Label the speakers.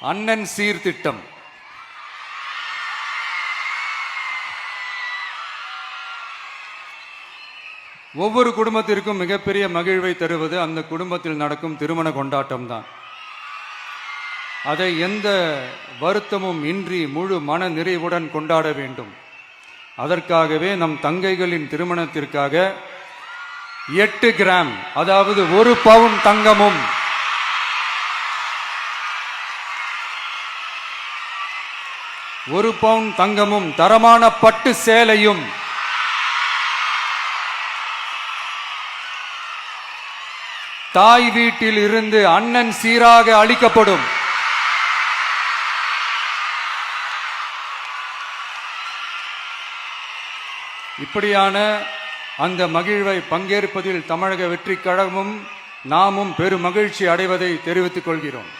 Speaker 1: அண்ணன் சீர்திட்டம். ஒவ்வொரு குடும்பத்திற்கும் மிகப்பெரிய மகிழ்வை தருவது அந்த குடும்பத்தில் நடக்கும் திருமண கொண்டாட்டம் தான். அதை எந்த வருத்தமும் இன்றி முழு மன நிறைவுடன் கொண்டாட வேண்டும். அதற்காகவே நம் தங்கைகளின் திருமணத்திற்காக 8 கிராம், அதாவது 1 பவுன் தங்கமும் 1 பவுன் தங்கமும் தரமான பட்டு சேலையும் தாய் வீட்டில் இருந்து அண்ணன் சீராக அளிக்கப்படும். இப்படியான அந்த மகிழ்வை பங்கேற்பதில் தமிழக வெற்றிக் கழகமும் நாமும் பெரும் மகிழ்ச்சி அடைவதை தெரிவித்துக் கொள்கிறோம்.